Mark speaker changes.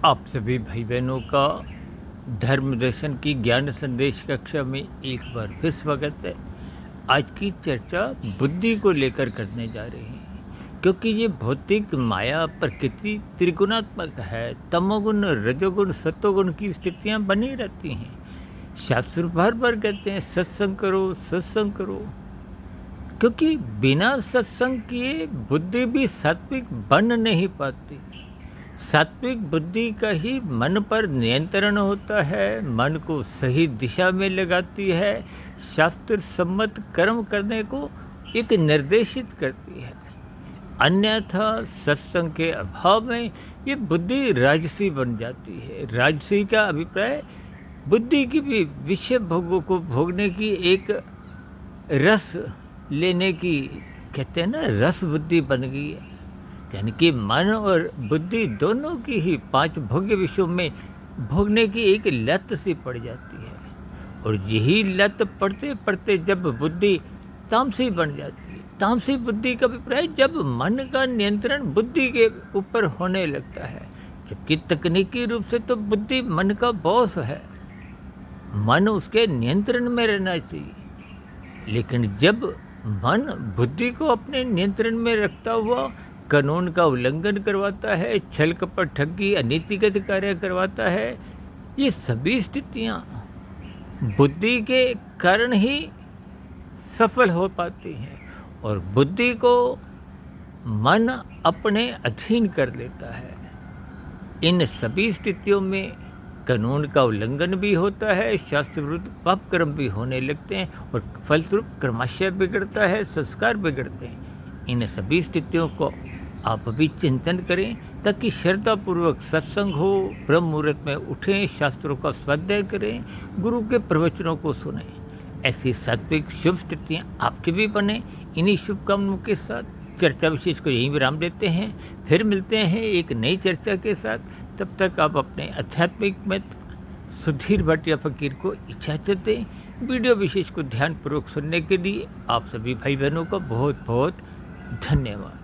Speaker 1: आप सभी भाई बहनों का धर्म दर्शन की ज्ञान संदेश कक्षा में एक बार फिर स्वागत है। आज की चर्चा बुद्धि को लेकर करने जा रहे हैं, क्योंकि ये भौतिक माया प्रकृति त्रिगुणात्मक है। तमोगुण रजोगुण सत्वगुण की स्थितियां बनी रहती हैं। शास्त्र बार बार कहते हैं सत्संग करो सत्संग करो, क्योंकि बिना सत्संग किए बुद्धि भी सात्विक बन नहीं पाती। सात्विक बुद्धि का ही मन पर नियंत्रण होता है, मन को सही दिशा में लगाती है, शास्त्र सम्मत कर्म करने को एक निर्देशित करती है। अन्यथा सत्संग के अभाव में ये बुद्धि राजसी बन जाती है। राजसी का अभिप्राय बुद्धि की भी विषय भोगों को भोगने की एक रस लेने की, कहते हैं ना, रस बुद्धि बन गई है। यानी कि मन और बुद्धि दोनों की ही 5 भोग्य विषयों में भोगने की एक लत सी पड़ जाती है। और यही लत पड़ते पड़ते जब बुद्धि तामसी बन जाती है, तामसी बुद्धि का अभिप्राय जब मन का नियंत्रण बुद्धि के ऊपर होने लगता है। जबकि तकनीकी रूप से तो बुद्धि मन का बॉस है, मन उसके नियंत्रण में रहना चाहिए। लेकिन जब मन बुद्धि को अपने नियंत्रण में रखता हुआ कानून का उल्लंघन करवाता है, छल कपट ठगी अनीतिगत कार्य करवाता है, ये सभी स्थितियाँ बुद्धि के कारण ही सफल हो पाती हैं। और बुद्धि को मन अपने अधीन कर लेता है। इन सभी स्थितियों में कानून का उल्लंघन भी होता है, शास्त्र विरुद्ध पाप कर्म भी होने लगते हैं और फलस्वरूप कर्माशय बिगड़ता है, संस्कार बिगड़ते हैं। इन सभी स्थितियों को आप भी चिंतन करें, ताकि श्रद्धापूर्वक सत्संग हो, ब्रह्म मुहूर्त में उठें, शास्त्रों का स्वाध्याय करें, गुरु के प्रवचनों को सुनें। ऐसी सात्विक शुभ स्थितियाँ आपके भी बने। इन्हीं शुभकामनाओं के साथ चर्चा विशेष को यहीं विराम देते हैं। फिर मिलते हैं एक नई चर्चा के साथ। तब तक आप अपने आध्यात्मिक मित्र सुधीर भाटिया फकीर को इजाज़त दें। वीडियो विशेष को ध्यानपूर्वक सुनने के लिए आप सभी भाई बहनों का बहुत बहुत धन्यवाद।